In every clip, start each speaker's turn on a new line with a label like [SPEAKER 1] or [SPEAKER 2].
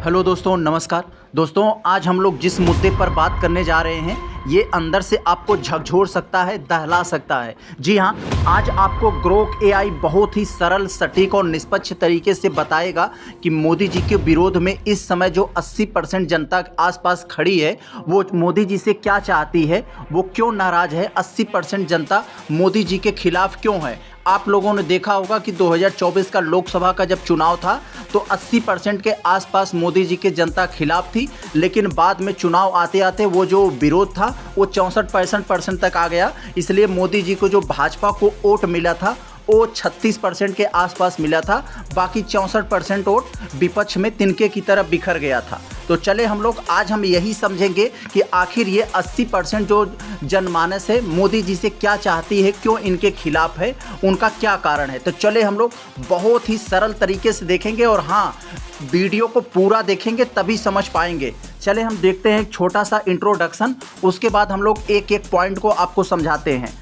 [SPEAKER 1] Hello दोस्तों, नमस्कार दोस्तों। आज हम लोग जिस मुद्दे पर बात करने जा रहे हैं ये अंदर से आपको झकझोर सकता है, दहला सकता है। जी हाँ, आज आपको ग्रोक एआई बहुत ही सरल, सटीक और निष्पक्ष तरीके से बताएगा कि मोदी जी के विरोध में इस समय जो 80% जनता आसपास खड़ी है वो मोदी जी से क्या चाहती है, वो क्यों नाराज़ है। 80% जनता मोदी जी के खिलाफ क्यों है। आप लोगों ने देखा होगा कि 2024 का लोकसभा का जब चुनाव था तो 80% के आसपास मोदी जी के जनता खिलाफ थी, लेकिन बाद में चुनाव आते आते वो जो विरोध था वो 64% तक आ गया। इसलिए मोदी जी को जो भाजपा को वोट मिला था वो 36% के आसपास मिला था। बाकी 64% वोट विपक्ष में तिनके की तरफ बिखर गया था। तो चले आज हम यही समझेंगे कि आखिर ये 80% जो जनमानस है मोदी जी से क्या चाहती है, क्यों इनके खिलाफ है, उनका क्या कारण है। तो चले हम लोग बहुत ही सरल तरीके से देखेंगे और हाँ, वीडियो को पूरा देखेंगे तभी समझ पाएंगे। चले हम देखते हैं एक छोटा सा इंट्रोडक्शन, उसके बाद हम लोग एक एक पॉइंट को आपको समझाते हैं।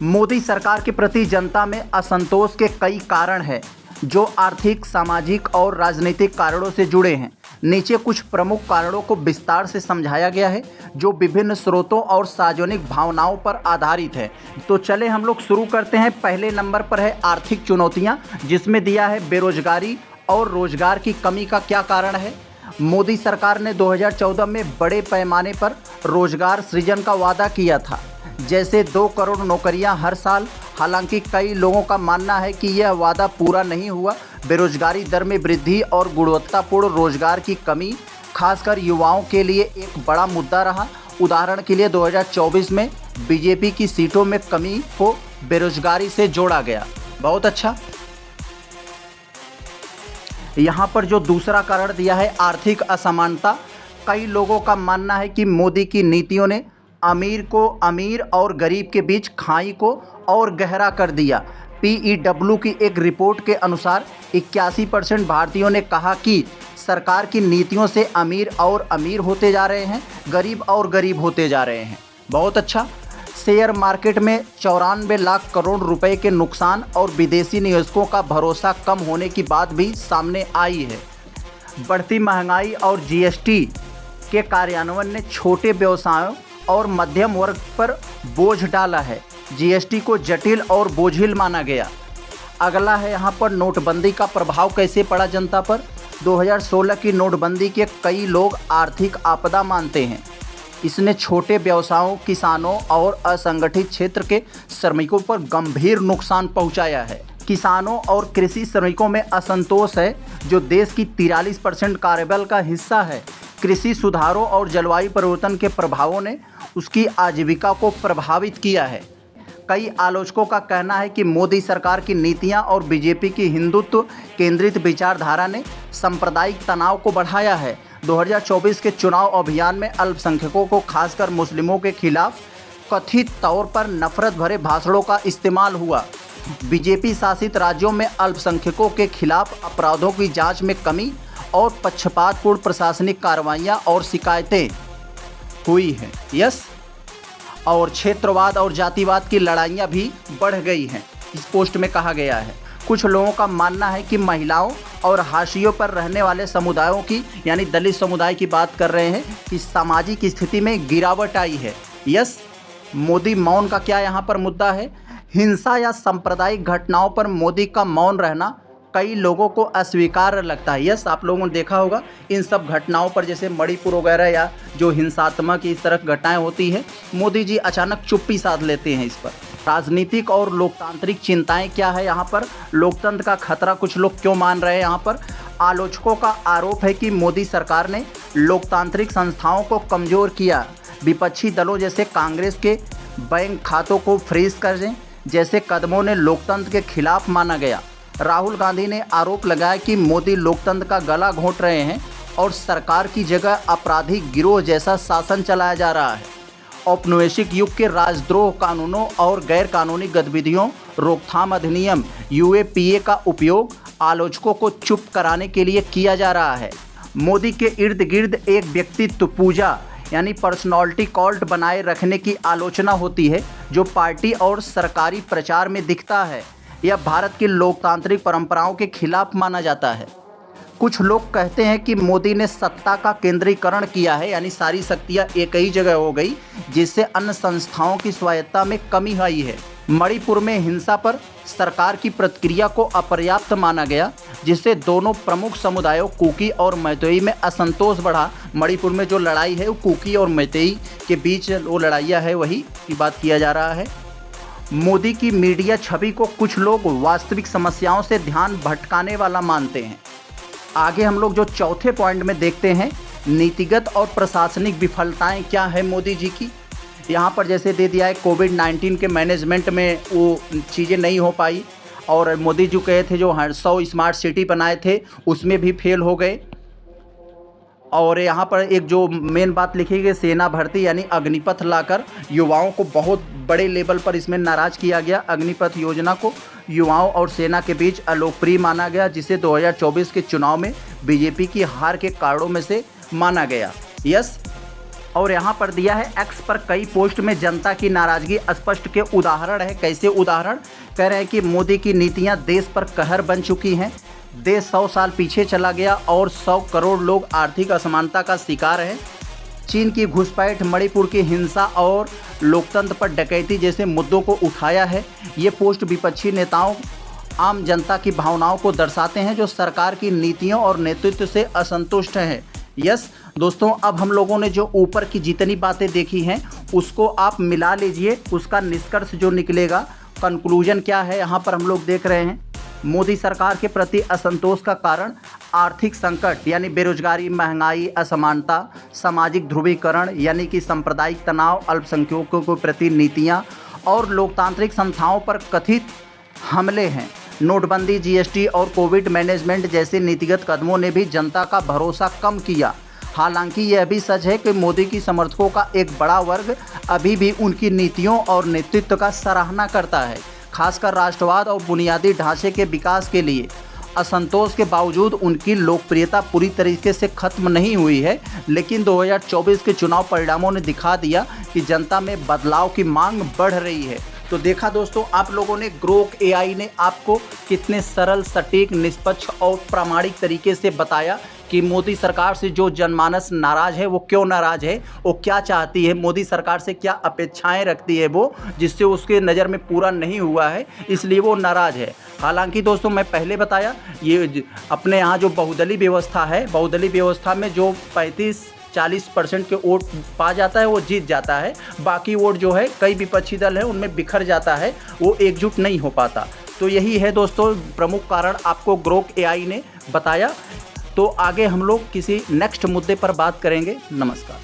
[SPEAKER 1] मोदी सरकार के प्रति जनता में असंतोष के कई कारण हैं जो आर्थिक, सामाजिक और राजनीतिक कारणों से जुड़े हैं। नीचे कुछ प्रमुख कारणों को विस्तार से समझाया गया है जो विभिन्न स्रोतों और सार्वजनिक भावनाओं पर आधारित है। तो चले हम लोग शुरू करते हैं। पहले नंबर पर है आर्थिक चुनौतियां, जिसमें दिया है बेरोजगारी और रोजगार की कमी का क्या कारण है। मोदी सरकार ने 2014 में बड़े पैमाने पर रोजगार सृजन का वादा किया था, जैसे 2 करोड़ नौकरियां हर साल। हालांकि कई लोगों का मानना है कि यह वादा पूरा नहीं हुआ। बेरोजगारी दर में वृद्धि और गुणवत्तापूर्ण रोजगार की कमी खासकर युवाओं के लिए एक बड़ा मुद्दा रहा। उदाहरण के लिए 2024 में बीजेपी की सीटों में कमी को बेरोजगारी से जोड़ा गया। बहुत अच्छा। यहाँ पर जो दूसरा कारण दिया है आर्थिक असमानता। कई लोगों का मानना है कि मोदी की नीतियों ने अमीर को अमीर और गरीब के बीच खाई को और गहरा कर दिया। PEW की एक रिपोर्ट के अनुसार 81% भारतीयों ने कहा कि सरकार की नीतियों से अमीर और अमीर होते जा रहे हैं, गरीब और गरीब होते जा रहे हैं। बहुत अच्छा। शेयर मार्केट में 94 लाख करोड़ रुपए के नुकसान और विदेशी निवेशकों का भरोसा कम होने की बात भी सामने आई है। बढ़ती महंगाई और GST के कार्यान्वयन ने छोटे व्यवसायों और मध्यम वर्ग पर बोझ डाला है। GST को जटिल और बोझिल माना गया। अगला है यहाँ पर नोटबंदी का प्रभाव कैसे पड़ा जनता पर। 2016 की नोटबंदी के कई लोग आर्थिक आपदा मानते हैं। इसने छोटे व्यवसायों, किसानों और असंगठित क्षेत्र के श्रमिकों पर गंभीर नुकसान पहुँचाया है। किसानों और कृषि श्रमिकों में असंतोष है, जो देश की 43% कार्यबल का हिस्सा है। कृषि सुधारों और जलवायु परिवर्तन के प्रभावों ने उसकी आजीविका को प्रभावित किया है। कई आलोचकों का कहना है कि मोदी सरकार की नीतियां और बीजेपी की हिंदुत्व केंद्रित विचारधारा ने सांप्रदायिक तनाव को बढ़ाया है। 2024 के चुनाव अभियान में अल्पसंख्यकों को, खासकर मुस्लिमों के खिलाफ कथित तौर पर नफरत भरे भाषणों का इस्तेमाल हुआ। बीजेपी शासित राज्यों में अल्पसंख्यकों के खिलाफ अपराधों की जांच में कमी और पक्षपातपूर्ण प्रशासनिक कार्रवाइयां और शिकायतें हुई हैं। यस। और क्षेत्रवाद और जातिवाद की लड़ाइयां भी बढ़ गई हैं, इस पोस्ट में कहा गया है। कुछ लोगों का मानना है कि महिलाओं और हाशियों पर रहने वाले समुदायों की, यानी दलित समुदाय की बात कर रहे हैं, कि सामाजिक स्थिति में गिरावट आई है। यस। मोदी मौन का क्या यहाँ पर मुद्दा है। हिंसा या सांप्रदायिक घटनाओं पर मोदी का मौन रहना कई लोगों को अस्वीकार्य लगता है। यस, आप लोगों ने देखा होगा इन सब घटनाओं पर, जैसे मणिपुर वगैरह या जो हिंसात्मक इस तरह घटनाएं होती हैं, मोदी जी अचानक चुप्पी साध लेते हैं इस पर। राजनीतिक और लोकतांत्रिक चिंताएं क्या है यहाँ पर। लोकतंत्र का खतरा कुछ लोग क्यों मान रहे हैं यहाँ पर। आलोचकों का आरोप है कि मोदी सरकार ने लोकतांत्रिक संस्थाओं को कमज़ोर किया। विपक्षी दलों जैसे कांग्रेस के बैंक खातों को फ्रीज कर दें जैसे कदमों ने लोकतंत्र के खिलाफ माना गया। राहुल गांधी ने आरोप लगाया कि मोदी लोकतंत्र का गला घोंट रहे हैं और सरकार की जगह आपराधिक गिरोह जैसा शासन चलाया जा रहा है। औपनिवेशिक युग के राजद्रोह कानूनों और गैर कानूनी गतिविधियों रोकथाम अधिनियम UAPA का उपयोग आलोचकों को चुप कराने के लिए किया जा रहा है। मोदी के इर्द गिर्द एक व्यक्तित्व पूजा यानी पर्सनालिटी कल्ट बनाए रखने की आलोचना होती है, जो पार्टी और सरकारी प्रचार में दिखता है। यह भारत की लोकतांत्रिक परंपराओं के खिलाफ माना जाता है। कुछ लोग कहते हैं कि मोदी ने सत्ता का केंद्रीकरण किया है, यानी सारी शक्तियां एक ही जगह हो गई, जिससे अन्य संस्थाओं की स्वायत्ता में कमी आई है। मणिपुर में हिंसा पर सरकार की प्रतिक्रिया को अपर्याप्त माना गया, जिससे दोनों प्रमुख समुदायों कुकी और मैतेई में असंतोष बढ़ा। मणिपुर में जो लड़ाई है वो कुकी और मैतेई के बीच वो लड़ाइयाँ है, वही की बात किया जा रहा है। मोदी की मीडिया छवि को कुछ लोग वास्तविक समस्याओं से ध्यान भटकाने वाला मानते हैं। आगे हम लोग जो चौथे पॉइंट में देखते हैं, नीतिगत और प्रशासनिक विफलताएं क्या है मोदी जी की। यहाँ पर जैसे दे दिया है कोविड-19 के मैनेजमेंट में वो चीज़ें नहीं हो पाई, और मोदी जी कहे थे जो 100 स्मार्ट सिटी बनाए थे उसमें भी फेल हो गए। और यहाँ पर एक जो मेन बात लिखी गई, सेना भर्ती यानी अग्निपथ लाकर युवाओं को बहुत बड़े लेवल पर इसमें नाराज़ किया गया। अग्निपथ योजना को युवाओं और सेना के बीच अलोकप्रिय माना गया, जिसे 2024 के चुनाव में बीजेपी की हार के कारणों में से माना गया। यस, और यहाँ पर दिया है एक्स पर कई पोस्ट में जनता की नाराज़गी स्पष्ट के उदाहरण है। कैसे उदाहरण? कह रहे हैं कि मोदी की नीतियाँ देश पर कहर बन चुकी हैं। देश 100 साल पीछे चला गया और 100 करोड़ लोग आर्थिक असमानता का शिकार हैं। चीन की घुसपैठ, मणिपुर की हिंसा और लोकतंत्र पर डकैती जैसे मुद्दों को उठाया है। ये पोस्ट विपक्षी नेताओं, आम जनता की भावनाओं को दर्शाते हैं, जो सरकार की नीतियों और नेतृत्व से असंतुष्ट हैं। यस दोस्तों, अब हम लोगों ने जो ऊपर की जितनी बातें देखी हैं उसको आप मिला लीजिए, उसका निष्कर्ष जो निकलेगा, कंक्लूजन क्या है, यहाँ पर हम लोग देख रहे हैं। मोदी सरकार के प्रति असंतोष का कारण आर्थिक संकट यानी बेरोजगारी, महंगाई, असमानता, सामाजिक ध्रुवीकरण यानी कि सांप्रदायिक तनाव, अल्पसंख्यकों के प्रति नीतियाँ और लोकतांत्रिक संस्थाओं पर कथित हमले हैं। नोटबंदी, जीएसटी और कोविड मैनेजमेंट जैसे नीतिगत कदमों ने भी जनता का भरोसा कम किया। हालांकि यह भी सच है कि मोदी की समर्थकों का एक बड़ा वर्ग अभी भी उनकी नीतियों और नेतृत्व का सराहना करता है। खासकर राष्ट्रवाद और बुनियादी ढांचे के विकास के लिए असंतोष के बावजूद उनकी लोकप्रियता पूरी तरीके से खत्म नहीं हुई है। लेकिन 2024 के चुनाव परिणामों ने दिखा दिया कि जनता में बदलाव की मांग बढ़ रही है। तो देखा दोस्तों, आप लोगों ने ग्रोक एआई ने आपको कितने सरल, सटीक, निष्पक्ष और प्रामाणिक तरीके से बताया कि मोदी सरकार से जो जनमानस नाराज़ है वो क्यों नाराज़ है, वो क्या चाहती है, मोदी सरकार से क्या अपेक्षाएं रखती है वो, जिससे उसके नज़र में पूरा नहीं हुआ है, इसलिए वो नाराज़ है। हालांकि दोस्तों, मैं पहले बताया, ये अपने यहाँ जो बहुदलीय व्यवस्था है, बहुदलीय व्यवस्था में जो 35-40% के वोट पा जाता है वो जीत जाता है। बाकी वोट जो है कई विपक्षी दल है उनमें बिखर जाता है, वो एकजुट नहीं हो पाता। तो यही है दोस्तों प्रमुख कारण, आपको ग्रोक एआई ने बताया। तो आगे हम लोग किसी नेक्स्ट मुद्दे पर बात करेंगे। नमस्कार।